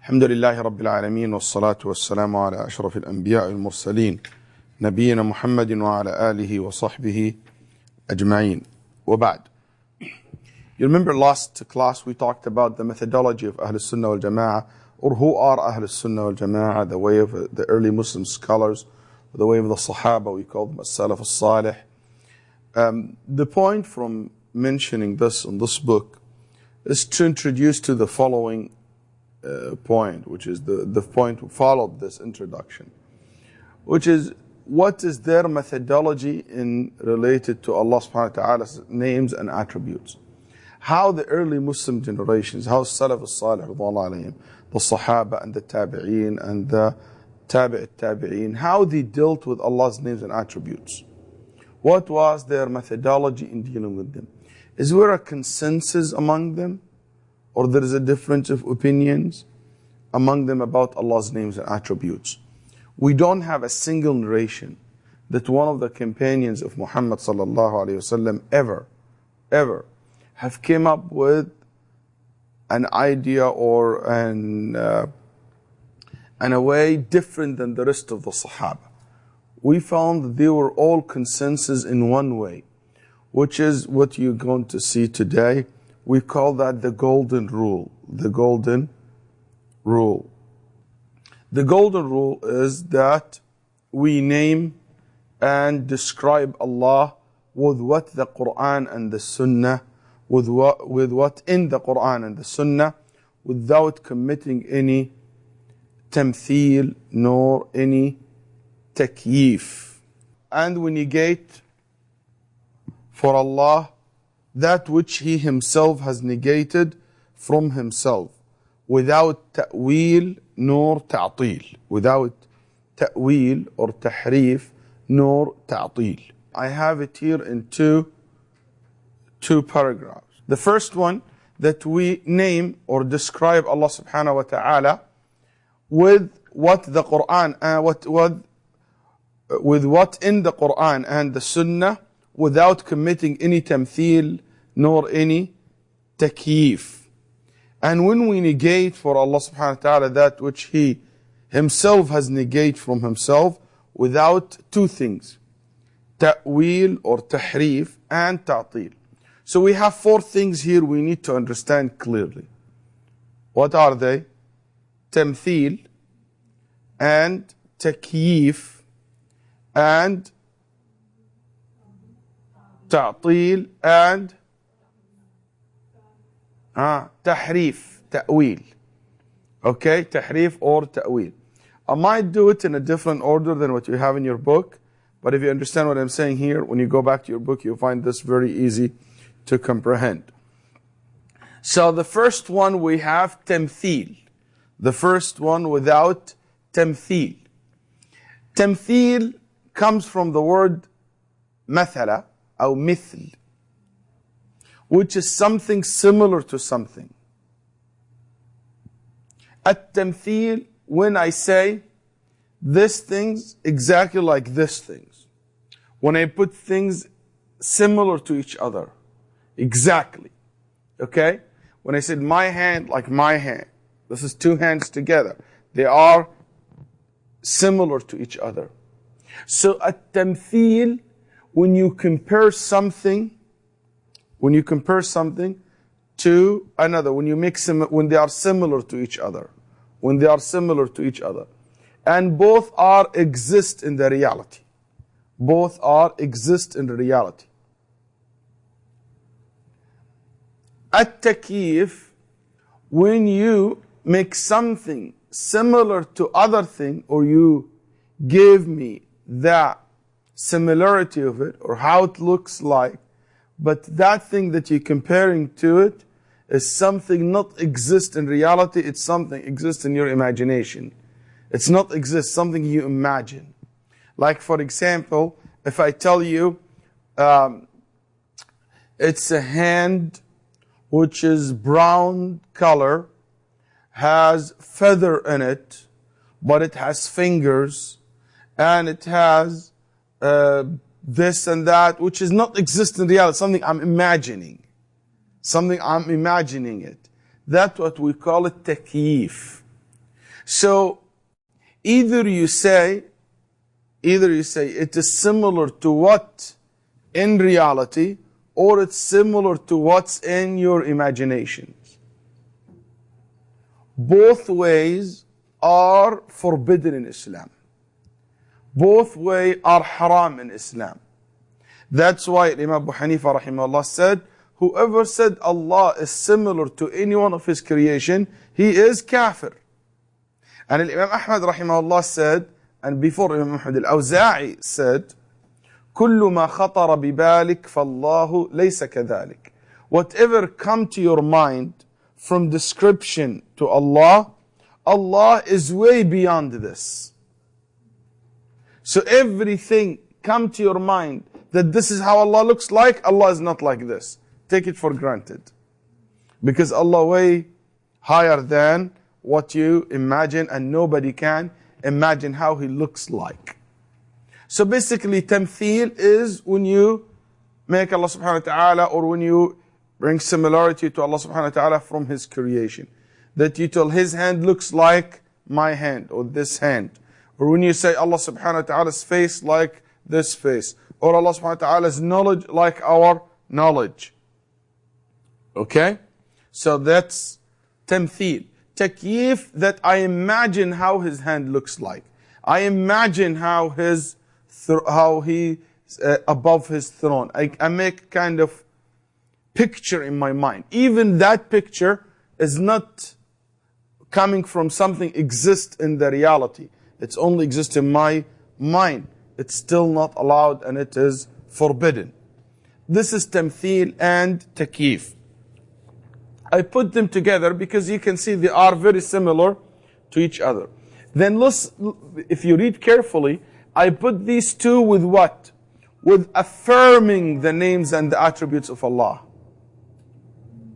الحمد لله رب العالمين والصلاة والسلام على أشرف الأنبياء والمرسلين نبينا محمد وعلى آله وصحبه أجمعين وبعد. You remember last class we talked about the methodology of Ahl Sunnah wal Jama'ah, or who are Ahl Sunnah wal Jama'ah, the way of the early Muslim scholars, the way of the Sahaba, we call them as-Salaf as-Salih. The point from mentioning this in this book is to introduce to the following point, which is the point that followed this introduction, which is what is their methodology in related to Allah subhanahu wa ta'ala's names and attributes. How the early Muslim generations, how Salaf as-Salih, the Sahaba and the Tabi'een and the Tabi'een, how they dealt with Allah's names and attributes. What was their methodology in dealing with them? Is there a consensus among them? Or there is a difference of opinions among them about Allah's names and attributes? We don't have a single narration that one of the companions of Muhammad sallallahu alaihi wasallam ever have came up with an idea or a way different than the rest of the Sahaba. We found that they were all consensus in one way, which is what you're going to see today. We call that the golden rule. The golden rule. The golden rule is that we name and describe Allah with what the Quran and the Sunnah, with what in the Quran and the Sunnah, without committing any tamthil nor any takyif. And we negate for Allah that which He Himself has negated from Himself, without ta'wil nor ta'til, without ta'wil or tahrif nor ta'til. I have it here in two paragraphs. The first one, that we name or describe Allah subhanahu wa ta'ala with what the Quran with what in the Quran and the Sunnah, without committing any tamthil nor any takyif. And when we negate for Allah subhanahu wa ta'ala that which He Himself has negated from Himself, without two things, ta'wil or tahrif and ta'til. So we have four things here we need to understand clearly. What are they? Tamthil and takyif and ta'til and tahrif, ta'wil. Okay, tahrif or ta'wil. I might do it in a different order than what you have in your book, but if you understand what I'm saying here, when you go back to your book, you'll find this very easy to comprehend. So the first one we have tamthil. The first one without tamthil. Tamthil comes from the word mathala or mithl, which is something similar to something. At-tamthil, when I say this things exactly like this things. When I put things similar to each other. Exactly. Okay? When I said my hand like my hand. This is two hands together. They are similar to each other. So at-tamthil, when you compare something to another, when they are similar to each other, and both are exist in the reality. At-takyif, when you make something similar to other thing, or you give me the similarity of it, or how it looks like, but that thing that you're comparing to it is something not exist in reality, it's something exists in your imagination. It's not exist, something you imagine. Like for example, if I tell you it's a hand which is brown color, has feather in it, but it has fingers, and it has this and that, which is not exist in reality, something I'm imagining. It. That's what we call it takyif. So either you say it is similar to what in reality, or it's similar to what's in your imaginations. Both ways are forbidden in Islam. Both ways are haram in Islam. That's why Imam Abu Hanifa rahimahullah said, whoever said Allah is similar to any one of His creation, he is kafir. And Imam Ahmad rahimahullah said, and before Imam Ahmad al-Awza'i said, كل ما خطر ببالك فالله ليس كذلك. Whatever come to your mind from description to Allah, Allah is way beyond this. So everything come to your mind that this is how Allah looks like, Allah is not like this. Take it for granted. Because Allah way higher than what you imagine, and nobody can imagine how He looks like. So basically, tamtheel is when you make Allah subhanahu wa ta'ala, or when you bring similarity to Allah subhanahu wa ta'ala from His creation. That you tell His hand looks like my hand, or this hand. Or when you say Allah subhanahu wa ta'ala's face like this face. Or Allah subhanahu wa ta'ala's knowledge like our knowledge. Okay? So that's tamtheel. Takyif, that I imagine how His hand looks like. I imagine how He above His throne. I make kind of picture in my mind. Even that picture is not coming from something exists in the reality. It's only exists in my mind. It's still not allowed, and it is forbidden. This is tamtheel and takyif. I put them together because you can see they are very similar to each other. Then if you read carefully, I put these two with what? With affirming the names and the attributes of Allah.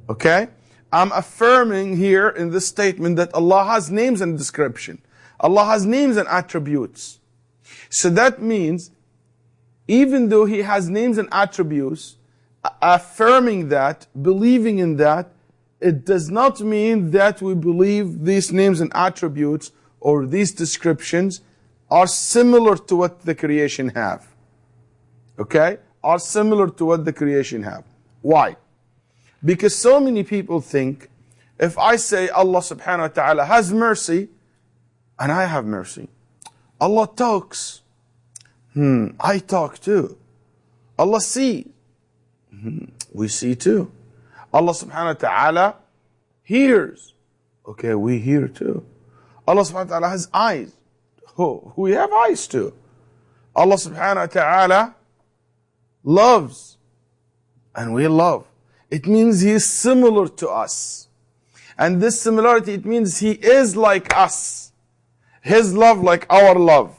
Okay? I'm affirming here in this statement that Allah has names and description. Allah has names and attributes. So that means, even though He has names and attributes, affirming that, believing in that, it does not mean that we believe these names and attributes or these descriptions are similar to what the creation have. Okay? Are similar to what the creation have. Why? Because so many people think, if I say Allah subhanahu wa ta'ala has mercy, and I have mercy. Allah talks. I talk too. Allah sees. We see too. Allah subhanahu wa ta'ala hears. Okay, we hear too. Allah subhanahu wa ta'ala has eyes. We have eyes too. Allah subhanahu wa ta'ala loves. And we love. It means He is similar to us. And this similarity, it means He is like us. His love like our love.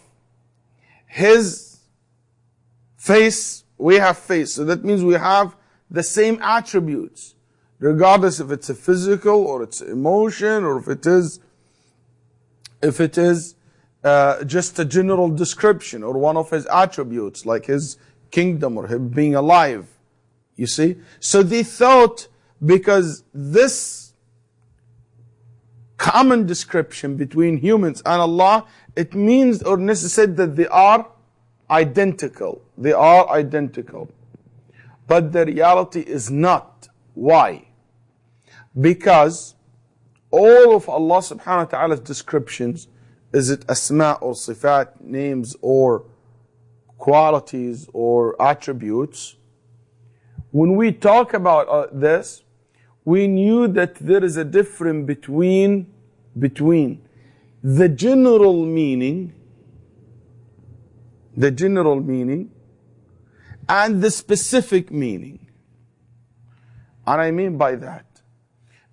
His face, we have face. So that means we have the same attributes. Regardless if it's a physical or it's emotion, or if it is just a general description or one of His attributes, like His kingdom or Him being alive. You see? So they thought, because this common description between humans and Allah, it means or necessitates that they are identical. They are identical. But the reality is not. Why? Because all of Allah subhanahu wa ta'ala's descriptions, is it asma or sifat, names or qualities or attributes, when we talk about this, we knew that there is a difference between the general meaning and the specific meaning. And I mean by that,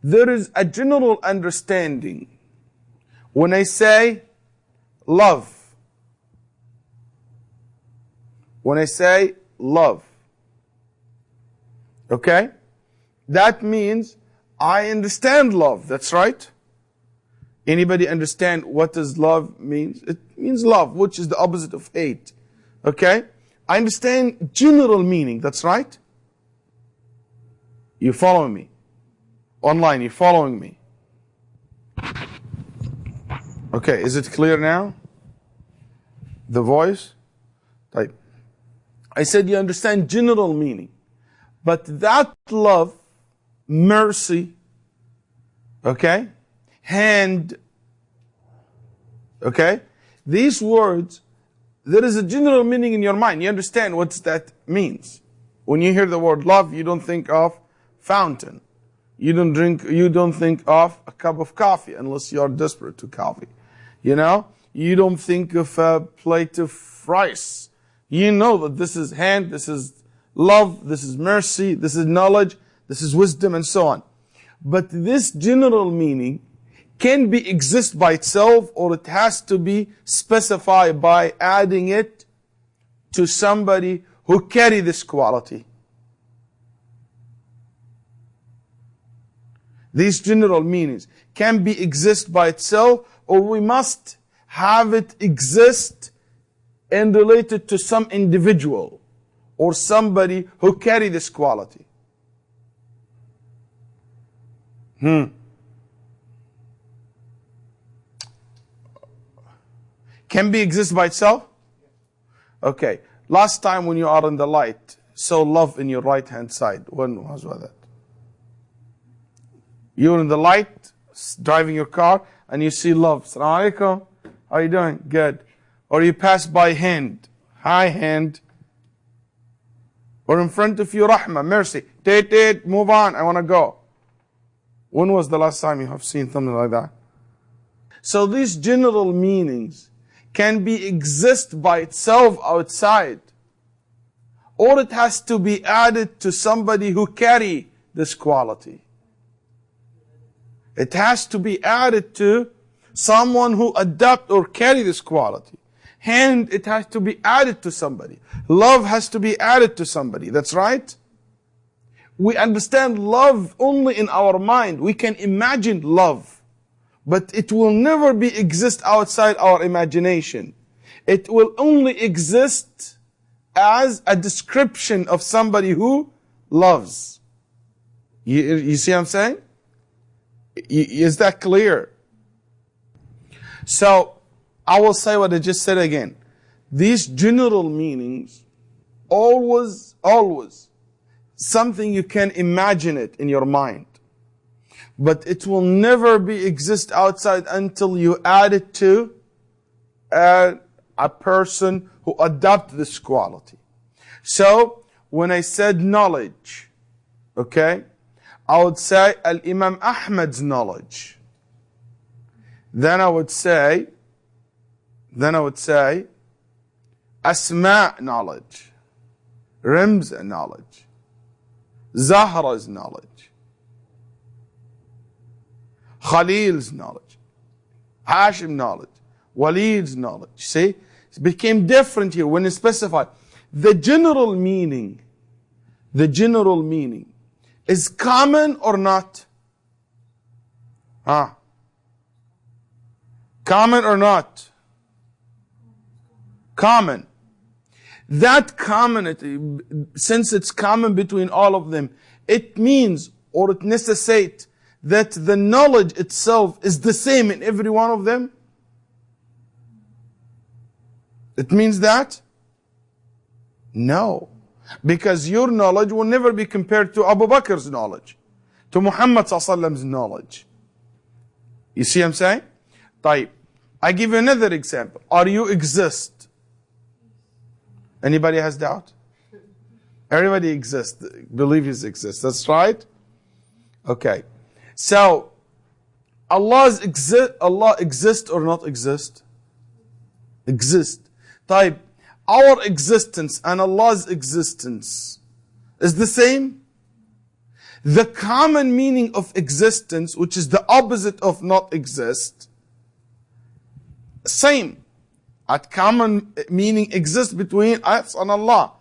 there is a general understanding when I say love. When I say love, okay? That means I understand love. That's right. Anybody understand what does love means? It means love, which is the opposite of hate. Okay? I understand general meaning. That's right. You following me? Online, you following me? Okay, is it clear now? The voice? Type. I said you understand general meaning. But that love, mercy, okay, hand, okay, these words, there is a general meaning in your mind. You understand what that means. When you hear the word love, you don't think of fountain. You don't think of a cup of coffee unless you're desperate to coffee. You know, you don't think of a plate of rice. You know that this is hand, this is love, this is mercy, this is knowledge, this is wisdom, and so on. But this general meaning can exist by itself, or it has to be specified by adding it to somebody who carry this quality. These general meanings can exist by itself, or we must have it exist and related to some individual or somebody who carry this quality. Can exist by itself? Okay. Last time when you are in the light, saw love in your right hand side. When was that? You're in the light, driving your car, and you see love. Assalamu alaikum. How are you doing? Good. Or you pass by hand. Hi, hand. Or in front of you, rahmah, mercy. Move on, I want to go. When was the last time you have seen something like that? So these general meanings can exist by itself outside, or it has to be added to somebody who carry this quality. It has to be added to someone who adopt or carry this quality. Hand, it has to be added to somebody. Love has to be added to somebody. That's right. We understand love only in our mind. We can imagine love, but it will never exist outside our imagination. It will only exist as a description of somebody who loves. You see what I'm saying? Is that clear? So, I will say what I just said again. These general meanings, always, something you can imagine it in your mind. But it will never exist outside until you add it to a person who adopt this quality. So, when I said knowledge, okay, I would say Al-Imam Ahmad's knowledge. Then I would say Asma' knowledge, Ramza knowledge, Zahra's knowledge, Khalil's knowledge, Hashim knowledge, Waleed's knowledge. See, it became different here when it's specified. The general meaning is common or not? Common or not? Common. That commonality, since it's common between all of them, it means, or it necessitates, that the knowledge itself is the same in every one of them? It means that? No. Because your knowledge will never be compared to Abu Bakr's knowledge, to Muhammad ﷺ's knowledge. You see what I'm saying? طيب. I give you another example. Are you exist? Anybody has doubt? Everybody exists. Believers exist. That's right? Okay. So, Allah exists or not exist? Exist. طيب. Our existence and Allah's existence is the same? The common meaning of existence, which is the opposite of not exist, same. A common meaning exists between us and Allah.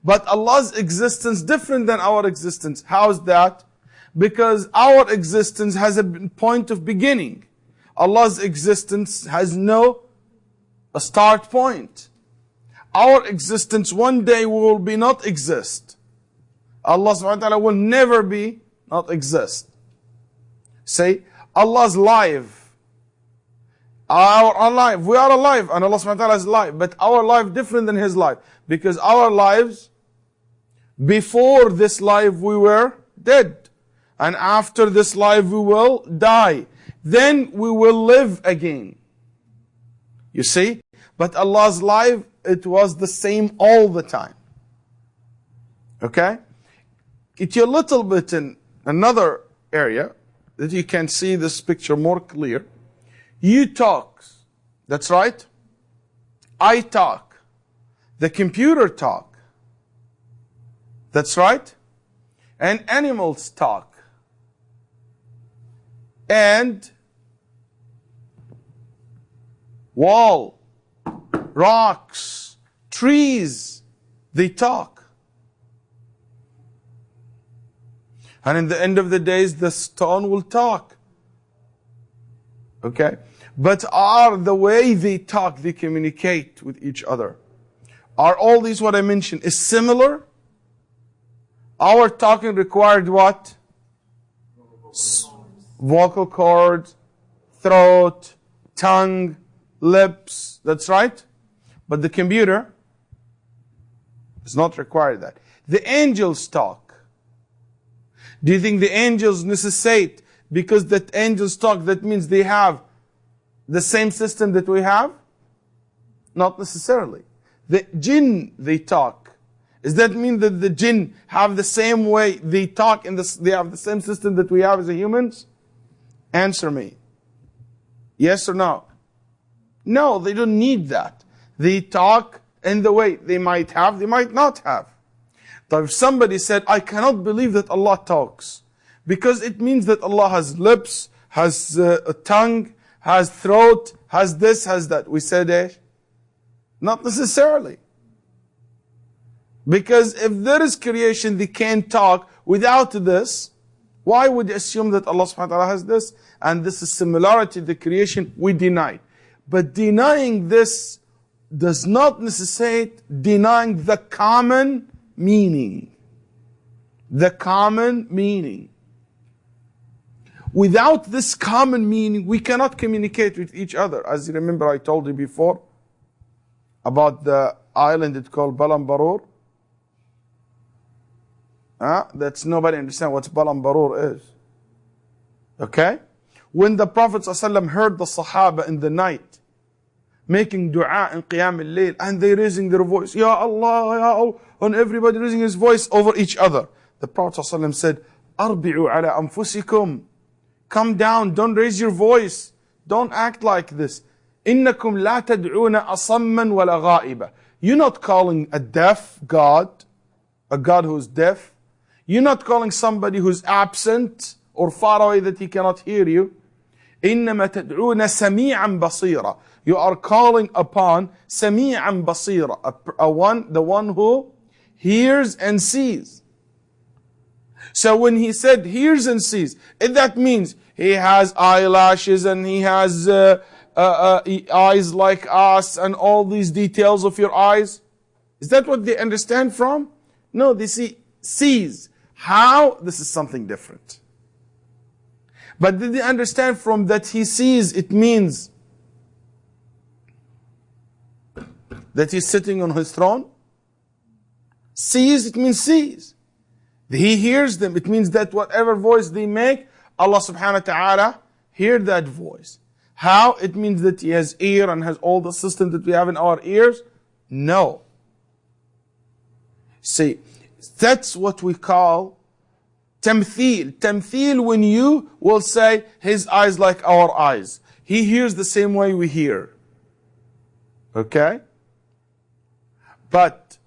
But Allah's existence different than our existence. How is that? Because our existence has a point of beginning. Allah's existence has no start point. Our existence one day will be not exist. Allah subhanahu wa ta'ala will never be not exist. Say, Allah's life Our alive, we are alive, and Allah subhanahu wa ta'ala is alive, but our life different than His life. Because our lives, before this life we were dead. And after this life we will die. Then we will live again. You see? But Allah's life, it was the same all the time. Okay? It's a little bit in another area that you can see this picture more clear. You talk. That's right. I talk. The computer talk. That's right. And animals talk. And wall, rocks, trees, they talk. And in the end of the days, the stone will talk. Okay? But are the way they talk, they communicate with each other, are all these what I mentioned is similar? Our talking required what? Vocal cords, throat, tongue, lips. That's right. But the computer does not require that. The angels talk. Do you think the angels necessitate, because that angels talk, that means they have the same system that we have? Not necessarily. The jinn, they talk. Does that mean that the jinn have the same way they talk, and they have the same system that we have as humans? Answer me. Yes or no? No, they don't need that. They talk in the way they might have, they might not have. But if somebody said, I cannot believe that Allah talks, because it means that Allah has lips, has a tongue, has throat, has this, has that. We said, not necessarily. Because if there is creation, they can't talk without this. Why would you assume that Allah subhanahu wa ta'ala has this? And this is similarity to the creation, we deny. But denying this does not necessitate denying the common meaning. The common meaning. Without this common meaning, we cannot communicate with each other. As you remember, I told you before about the island it's called Balambarur. That's nobody understands what Balambarur is. Okay? When the Prophet ﷺ heard the Sahaba in the night making dua in Qiyam al-Layl, and they raising their voice, Ya Allah, Ya Allah, and everybody raising his voice over each other. The Prophet ﷺ said, Arbi'u ala anfusikum. Come down, don't raise your voice. Don't act like this. Innakum la tad'una asamman wa la ghaiba. You're not calling a deaf God, a God who's deaf. You're not calling somebody who's absent or far away that he cannot hear you. إنما تدعون سميعا بصيرا. You are calling upon سميعا بصيرا, the one who hears and sees. So when he said hears and sees, that means he has eyelashes and he has eyes like us and all these details of your eyes. Is that what they understand from? No, they see sees. How? This is something different. But did they understand from that he sees, it means that he's sitting on his throne? Sees, it means sees. He hears them, it means that whatever voice they make, Allah subhanahu wa ta'ala hear that voice. How? It means that he has ear and has all the system that we have in our ears? No. See, that's what we call tamthil. Tamthil, when you will say, his eyes like our eyes. He hears the same way we hear. Okay? But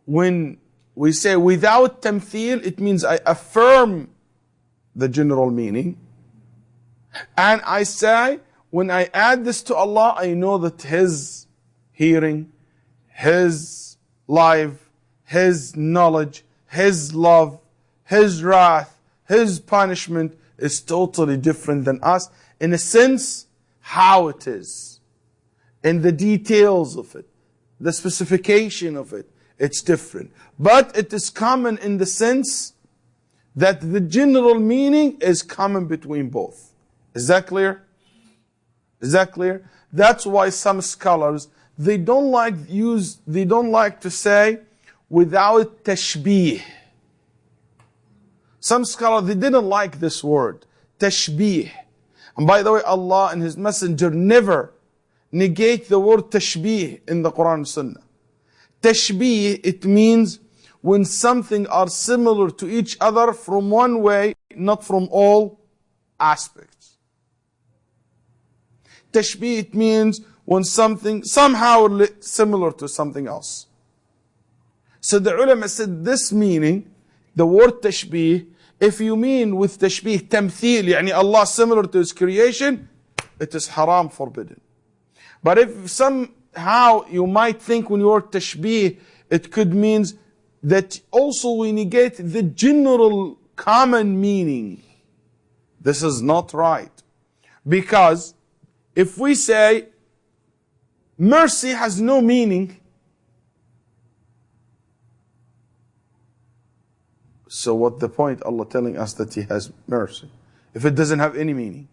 when we say without tamthil, it means I affirm the general meaning. And I say, when I add this to Allah, I know that His hearing, His life, His knowledge, His love, His wrath, His punishment is totally different than us. In a sense, how it is. In the details of it. The specification of it. It's different. But it is common in the sense that the general meaning is common between both. Is that clear? Is that clear? That's why some scholars, they don't like to say without tashbih. Some scholars, they didn't like this word, tashbih. And by the way, Allah and His Messenger never negate the word tashbih in the Quran and Sunnah. Tashbih, it means when something are similar to each other from one way, not from all aspects. Tashbih, it means when something somehow similar to something else. So the ulama said this meaning, the word tashbih, if you mean with tashbih tamthil, yani Allah similar to His creation, it is haram, forbidden. But if somehow you might think when you word tashbih, it could mean that also we negate the general common meaning. This is not right. Because if we say mercy has no meaning, so what's the point Allah telling us that He has mercy if it doesn't have any meaning?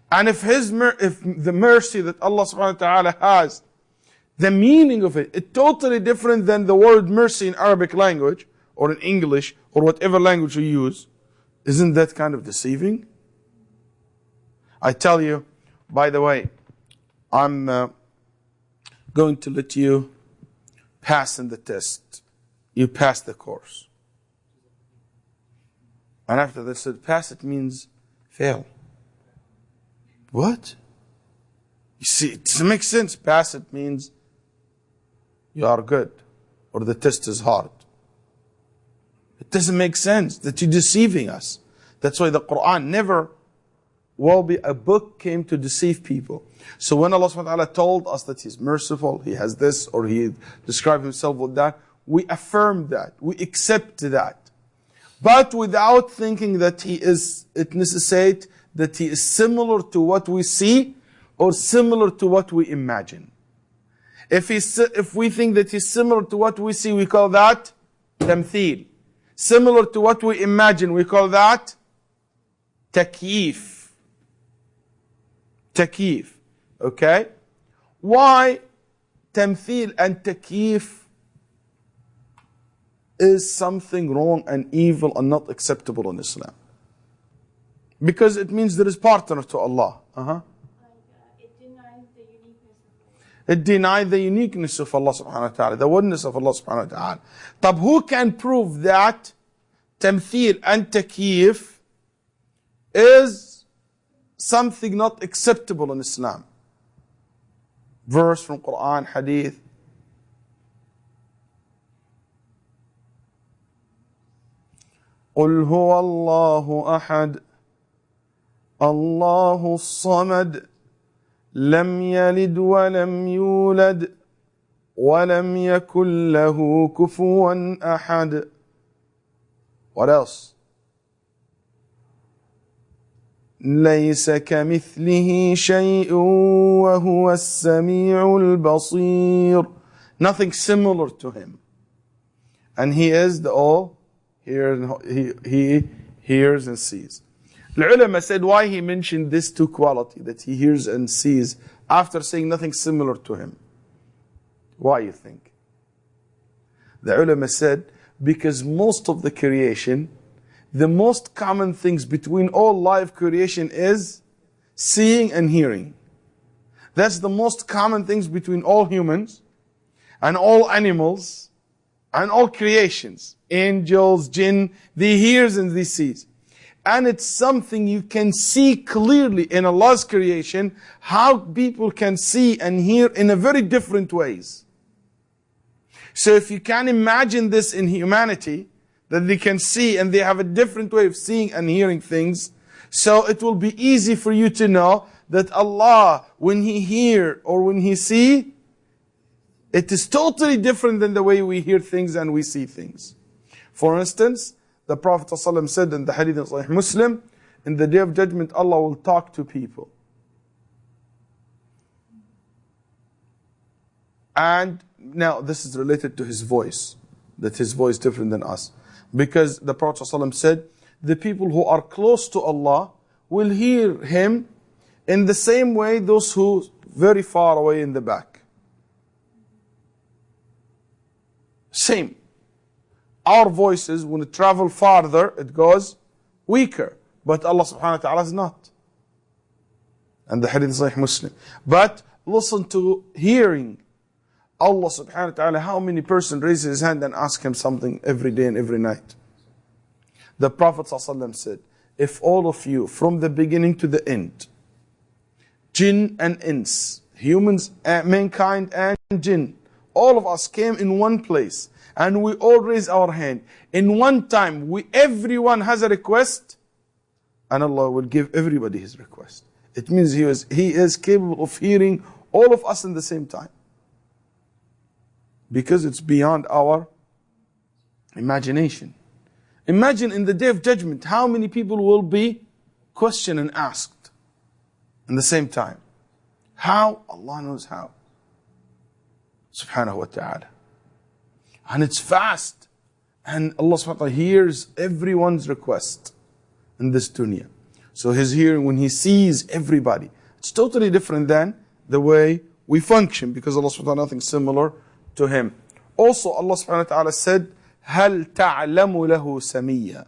And if the mercy that Allah subhanahu wa ta'ala has, the meaning of it is totally different than the word mercy in Arabic language or in English or whatever language you use, isn't that kind of deceiving? I tell you, by the way, I'm going to let you pass in the test. You pass the course. And after they said pass, it means fail. What? You see, it doesn't make sense. Pass, it means you are good, or the test is hard. It doesn't make sense that you're deceiving us. That's why the Quran never will be a book came to deceive people. So when Allah subhanahu wa ta'ala told us that He's merciful, He has this, or He described Himself with that, we affirm that, we accept that. But without thinking that it necessitates that He is similar to what we see or similar to what we imagine. If we think that He's similar to what we see, we call that tamthil. Similar to what we imagine, we call that takyif. Takyif. Okay? Why tamthil and takyif is something wrong and evil and not acceptable in Islam? Because it means there is partner to Allah. It denies the uniqueness of Allah subhanahu wa ta'ala, the oneness of Allah subhanahu wa ta'ala. But who can prove that tamthil and takyif is something not acceptable in Islam? Verse from Quran, Hadith. قل هو الله أحد الله الصمد لم يلد ولم يولد ولم يكن له كفوا أحد. What else? ليس كمثله شيء وهو السميع البصير. Nothing similar to Him. And He is the all. He hears and sees. The ulama said why He mentioned this two quality, that He hears and sees, after saying nothing similar to Him. Why you think? The ulama said, because most of the creation, the most common things between all live creation is seeing and hearing. That's the most common things between all humans and all animals and all creations. Angels, jinn, they hears and they sees. And it's something you can see clearly in Allah's creation, how people can see and hear in a very different ways. So if you can imagine this in humanity, that they can see and they have a different way of seeing and hearing things, so it will be easy for you to know that Allah, when He hear or when He see, it is totally different than the way we hear things and we see things. For instance, the Prophet ﷺ said in the Hadith of Sahih Muslim, in the Day of Judgment, Allah will talk to people. And now this is related to His voice, that His voice is different than us. Because the Prophet ﷺ said, the people who are close to Allah will hear Him In the same way, those who very far away in the back. Same. Our voices, when it travel farther, it goes weaker. But Allah subhanahu wa ta'ala is not. And the hadith is Sahih Muslim. But listen to hearing. Allah subhanahu wa ta'ala, how many person raises his hand and ask him something every day and every night? The Prophet ﷺ said, if all of you, from the beginning to the end, jinn and ins, humans, mankind and jinn, all of us came in one place, and we all raise our hand. In one time, everyone has a request, and Allah will give everybody his request. It means He is capable of hearing all of us in the same time. Because it's beyond our imagination. Imagine in the day of judgment, how many people will be questioned and asked in the same time. How? Allah knows how. Subhanahu wa ta'ala. And it's fast. And Allah subhanahu wa ta'ala hears everyone's request in this dunya. So His hearing, when He sees everybody, it's totally different than the way we function, because Allah subhanahu wa ta'ala nothing similar to Him. Also Allah subhanahu wa ta'ala said, هَلْ تَعْلَمُ لَهُ سَمِيًّا.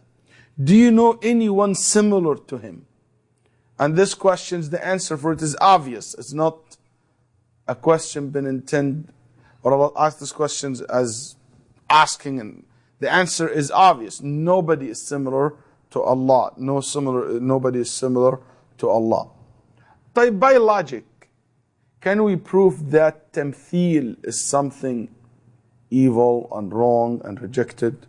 Do you know anyone similar to Him? And this question, the answer for it is obvious. It's not a question been intended, or Allah asked this question as asking, and the answer is obvious. Nobody is similar to Allah. Nobody is similar to Allah. By logic, can we prove that tamthil is something evil and wrong and rejected?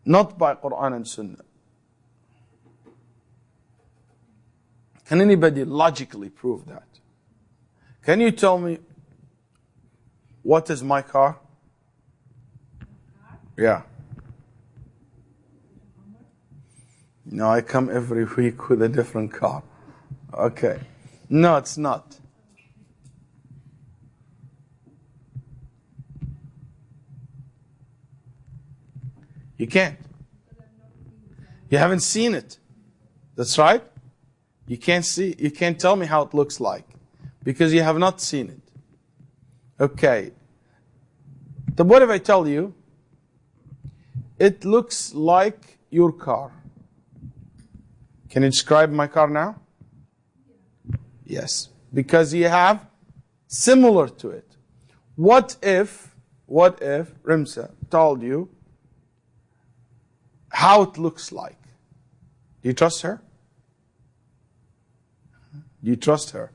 Not by Quran and Sunnah. Can anybody logically prove that? Can you tell me, what is my car? Yeah. No, I come every week with a different car. Okay. No, it's not. You can't. You haven't seen it. That's right. You can't see, you can't tell me how it looks like, because you have not seen it. Okay. Then what if I tell you, it looks like your car? Can you describe my car now? Yes. Because you have similar to it. What if Rimsa told you how it looks like? Do you trust her? Do you trust her?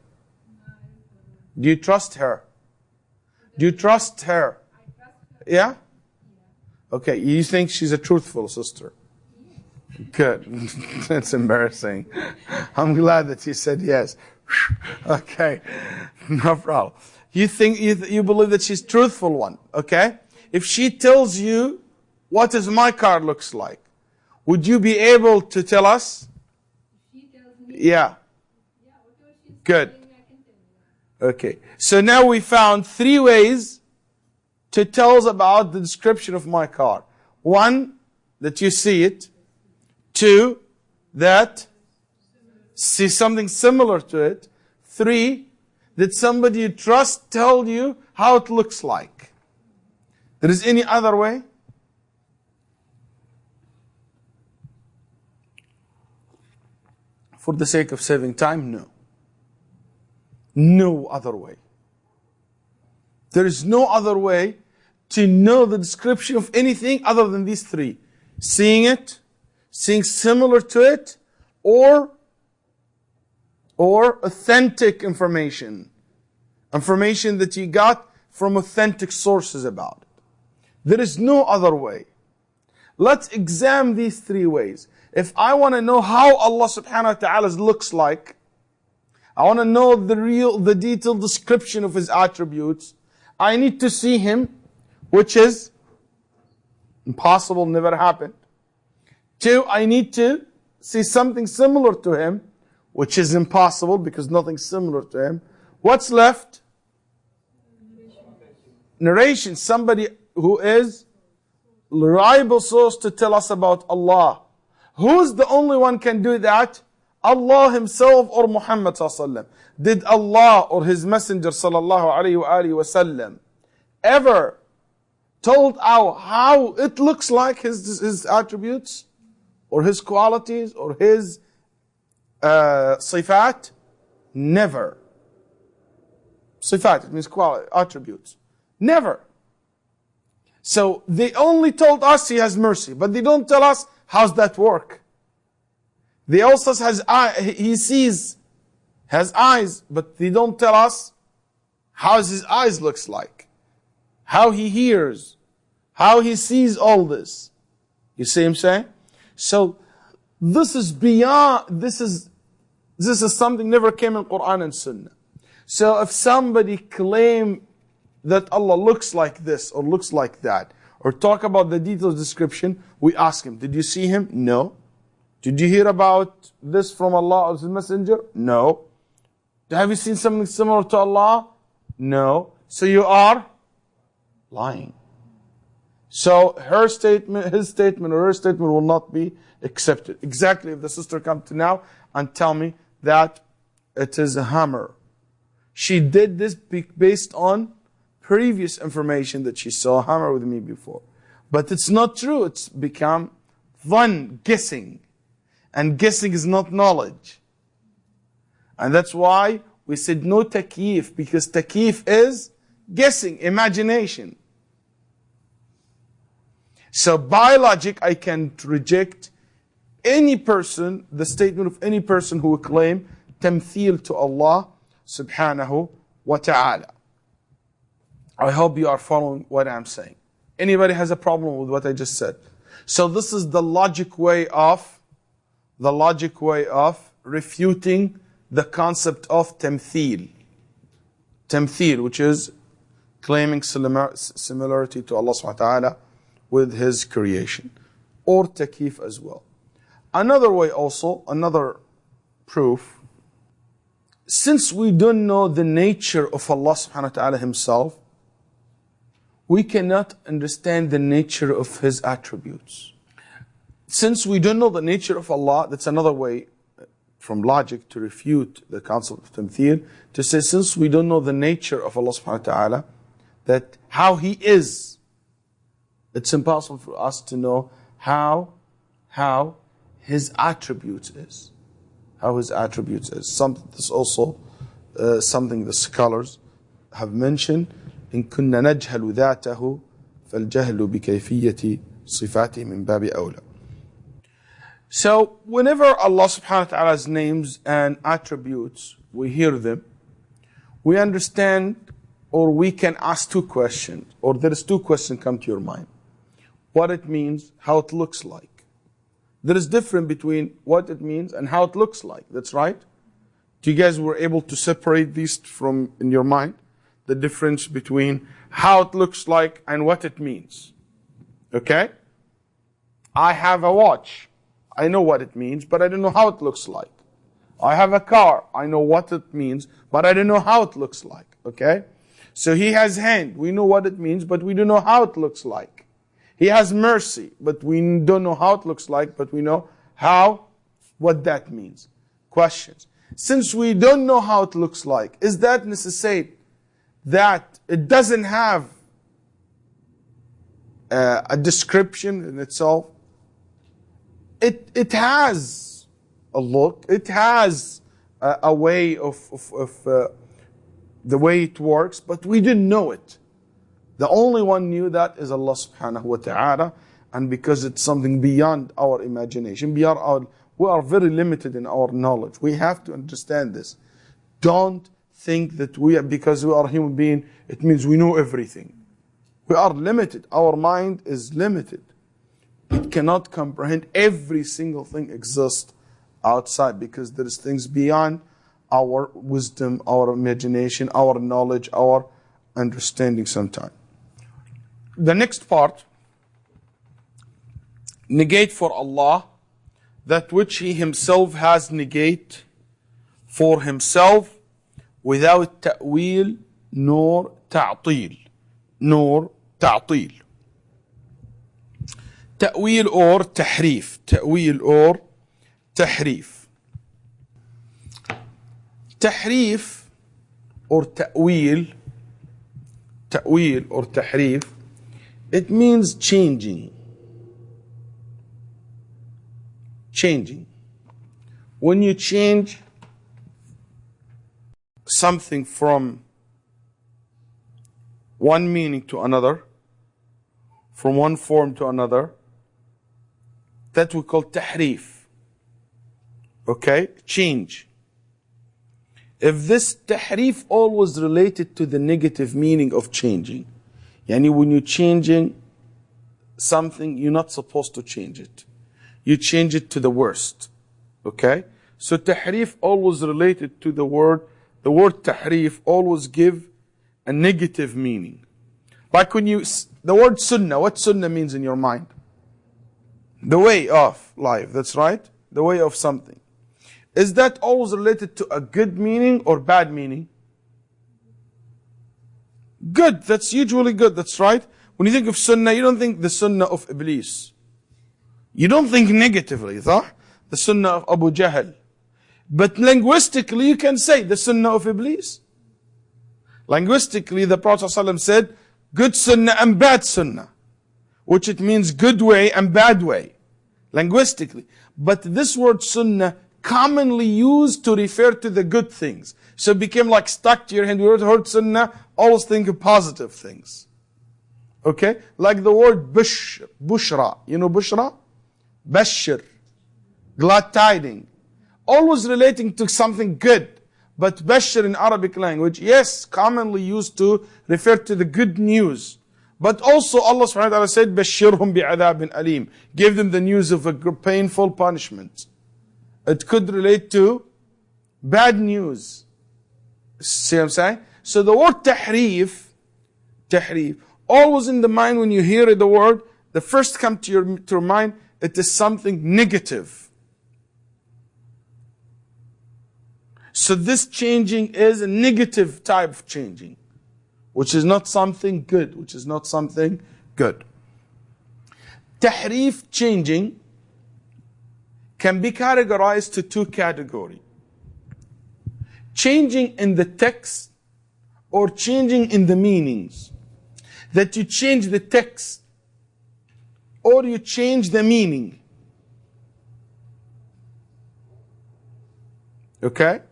Do you trust her? Do you trust her? Yeah? Okay, you think she's a truthful sister? Good. That's embarrassing. I'm glad that you said yes. Okay, no problem. You think you believe that she's truthful one? Okay. If she tells you what is my car looks like, would you be able to tell us? She tells me. Yeah. Good. Okay. So now we found 3 ways to tell us about the description of my car. 1, that you see it. 2, that see something similar to it. 3, that somebody you trust tell you how it looks like. There is any other way? For the sake of saving time, no. No other way. There is no other way to know the description of anything other than these 3. Seeing it, seeing similar to it, or authentic information. Information that you got from authentic sources about it. There is no other way. Let's examine these 3 ways. If I want to know how Allah subhanahu wa ta'ala looks like, I want to know the detailed description of His attributes, I need to see Him, which is impossible, never happened. 2, I need to see something similar to Him, which is impossible because nothing similar to Him. What's left? Narration. Somebody who is reliable source to tell us about Allah. Who's the only one can do that? Allah himself or Muhammad sallallahu alaihi wasallam? Did Allah or his messenger sallallahu alaihi wasallam ever told out how it looks like his attributes or his qualities or his sifat? Never. Sifat, it means quality, attributes. Never. So they only told us he has mercy, but they don't tell us how's that work. They also has he sees, has eyes, but they don't tell us how his eyes looks like, how he hears, how he sees all this. You see what I'm saying? So this is beyond, this is something never came in Quran and Sunnah. So if somebody claim that Allah looks like this or looks like that, or talk about the detailed description, we ask him, did you see him? No. Did you hear about this from Allah or his messenger? No. Have you seen something similar to Allah? No. So you are lying. So her statement, his statement or her statement will not be accepted. Exactly if the sister comes to now and tell me that it is a hammer. She did this based on previous information that she saw a hammer with me before. But it's not true. It's become fun, guessing. And guessing is not knowledge. And that's why we said no takyif, because takyif is guessing, imagination. So by logic, I can reject any person, the statement of any person who will claim tamthil to Allah subhanahu wa ta'ala. I hope you are following what I'm saying. Anybody has a problem with what I just said? So this is the logic way of refuting the concept of tamthil. Tamthil, which is claiming similarity to Allah subhanahu wa ta'ala with his creation. Or takyif as well. Another way also, another proof, since we don't know the nature of Allah subhanahu wa ta'ala himself, we cannot understand the nature of his attributes. Since we don't know the nature of Allah, that's another way from logic to refute the concept of tamthil, to say since we don't know the nature of Allah subhanahu wa ta'ala, that how he is, it's impossible for us to know how his attributes is. How his attributes is. This also something the scholars have mentioned. إن كنا نجهل ذاته فالجهل بكيفية صفاته من باب أولى. So whenever Allah subhanahu wa ta'ala's names and attributes, we hear them, we understand, or we can ask two questions, or there is two questions come to your mind. What it means, how it looks like. There is difference between what it means and how it looks like. That's right? You guys were able to separate these from in your mind? The difference between how it looks like and what it means. Okay? I have a watch. I know what it means, but I don't know how it looks like. I have a car. I know what it means, but I don't know how it looks like. Okay? So he has hand. We know what it means, but we don't know how it looks like. He has mercy, but we don't know how it looks like, but we know what that means. Questions. Since we don't know how it looks like, is that necessary that it doesn't have a description in itself? It has a look. It has a way of the way it works, but we didn't know it. The only one knew that is Allah subhanahu wa ta'ala, and because it's something beyond our imagination, we are very limited in our knowledge. We have to understand this. Don't think that because we are human beings, it means we know everything. We are limited. Our mind is limited. It cannot comprehend every single thing exists outside, because there is things beyond our wisdom, our imagination, our knowledge, our understanding sometimes. The next part, negate for Allah that which He Himself has negate for Himself without ta'wil nor ta'til. Nor ta'til. Ta'wil or tahrif. Ta'wil or tahrif. tahrif or ta'wil or tahrif, it means changing. Changing. When you change something from one meaning to another, from one form to another, that we call tahrif. Okay? Change. If this tahrif always related to the negative meaning of changing, yani when you're changing something, you're not supposed to change it. You change it to the worst. Okay? So tahrif always related to the word tahrif always give a negative meaning. Like when the word sunnah, what sunnah means in your mind? The way of life, that's right? The way of something. Is that always related to a good meaning or bad meaning? Good, that's usually good, that's right. When you think of sunnah, you don't think the sunnah of Iblis. You don't think negatively, صح? The sunnah of Abu Jahl. But linguistically, you can say the sunnah of Iblis. Linguistically, the Prophet ﷺ said, good sunnah and bad sunnah, which it means good way and bad way, linguistically. But this word sunnah commonly used to refer to the good things. So it became like stuck to your hand. We heard sunnah, always think of positive things. Okay? Like the word bushra. You know bushra? Bashir. Glad tiding. Always relating to something good. But bashir in Arabic language, yes, commonly used to refer to the good news. But also Allah subhanahu wa ta'ala said, Bashirhum bi'adhabin alim. Give them the news of a painful punishment. It could relate to bad news. See what I'm saying? So the word tahrif, always in the mind when you hear the word, the first come to your mind, it is something negative. So this changing is a negative type of changing, which is not something good, Tahrif, changing, can be categorized to two categories. Changing in the text or changing in the meanings. That you change the text or you change the meaning. Okay?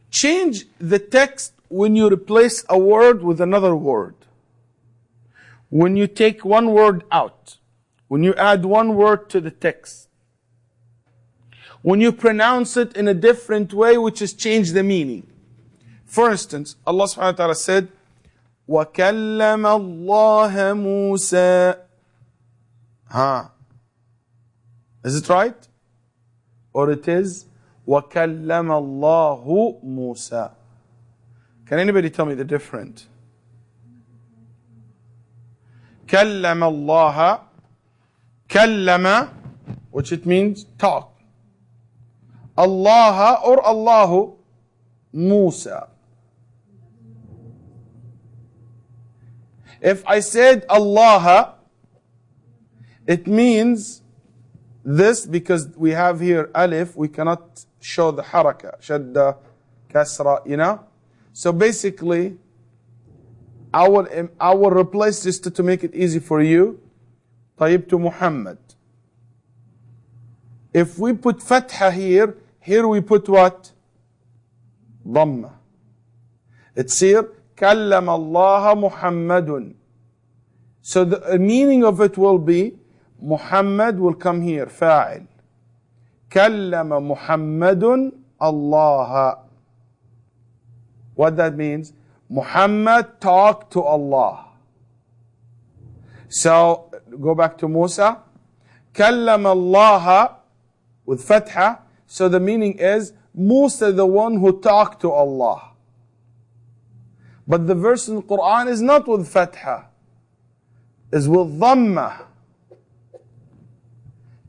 Change the text when you replace a word with another word. When you take one word out. When you add one word to the text. When you pronounce it in a different way, which is change the meaning. For instance, Allah subhanahu wa ta'ala said, وَكَلَّمَ اللَّهَ مُوسَى. Is it right? Or it is وَكَلَّمَ اللَّهُ مُوسَى. Can anybody tell me the difference? كَلَّمَ اللَّهَ, كَلَّمَ, which it means talk. Allah or Allahu, Musa. If I said Allah, it means this, because we have here alif, we cannot show the haraka, shadda, kasra, you know. So basically, I will replace this to make it easy for you. طيبت Muhammad. If we put fatha here we put what? Dhamma. It's here, كلم الله محمد. So the meaning of it will be, Muhammad will come here, fa'il. كلم محمد الله. What that means? Muhammad talked to Allah. So, go back to Musa. كلم الله with fatha. So the meaning is, Musa the one who talked to Allah. But the verse in the Quran is not with fatha. It's with dhamma.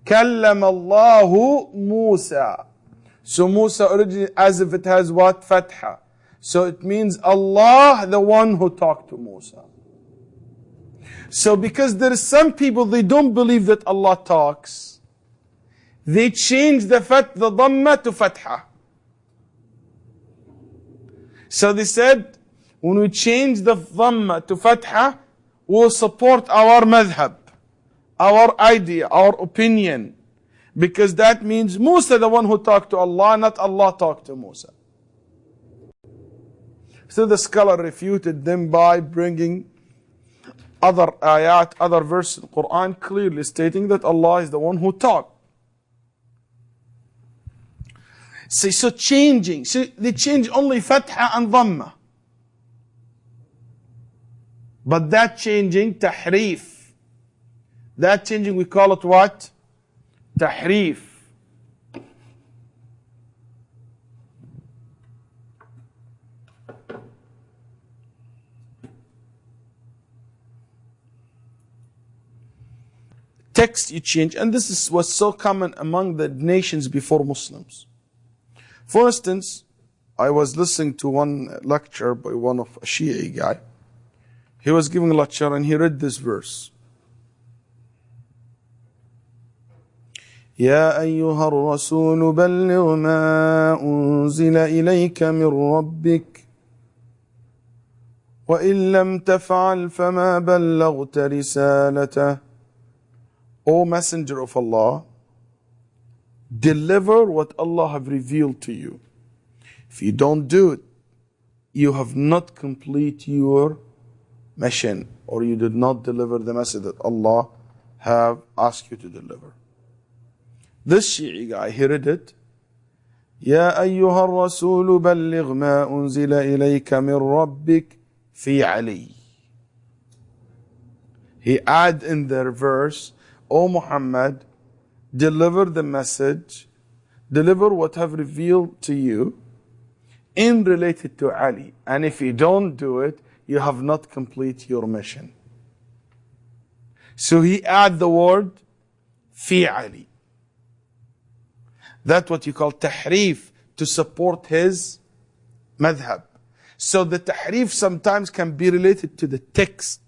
كلم الله Musa. So Musa originally, as if it has what? Fatha. So it means Allah, the one who talked to Musa. So because there are some people, they don't believe that Allah talks, they change the dhamma to fatha. So they said, when we change the dhamma to fatha, we'll support our madhab, our idea, our opinion. Because that means Musa, the one who talked to Allah, not Allah talked to Musa. So the scholar refuted them by bringing other ayat, other verses in the Quran clearly stating that Allah is the one who talked. So changing, so they change only fatha and dhamma. But that changing, tahrif. That changing, we call it what? Tahrif. Text you change, and this was so common among the nations before Muslims. For instance, I was listening to one lecture by one of a Shi'i guy. He was giving a lecture and he read this verse. يا أيها الرسول بلغ ما أنزل إليك من ربك وإن لم تفعل فما بلغت رسالته. O Messenger of Allah, deliver what Allah have revealed to you. If you don't do it, you have not complete your mission, or you did not deliver the message that Allah have asked you to deliver. This Shi'i guy, he read it. يا أيها الرسول بلغ ما أنزل إليك من ربك في علي. He add in their verse, O Muhammad, deliver the message, deliver what have revealed to you in related to Ali. And if you don't do it, you have not complete your mission. So he add the word fi Ali. That's what you call tahrif, to support his madhab. So the tahrif sometimes can be related to the text,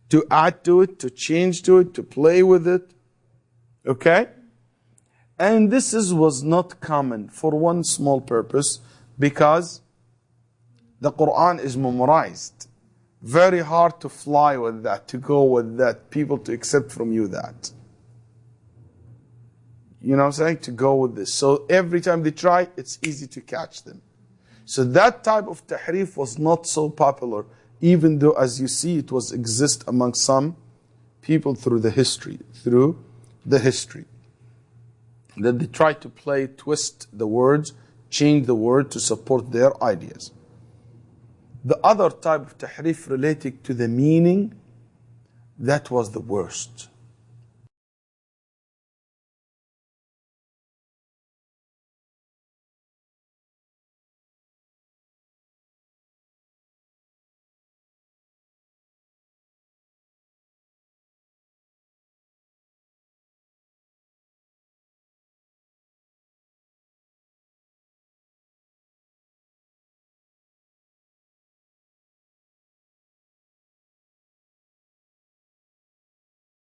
to add to it, to change to it, to play with it. Okay? And this was not common for one small purpose, because the Quran is memorized. Very hard to fly with that, to go with that, people to accept from you that. You know what I'm saying? To go with this. So every time they try, it's easy to catch them. So that type of tahrif was not so popular, even though, as you see, it was exist among some people through the history. That they try to play, twist the words, change the word to support their ideas. The other type of tahrif related to the meaning, that was the worst.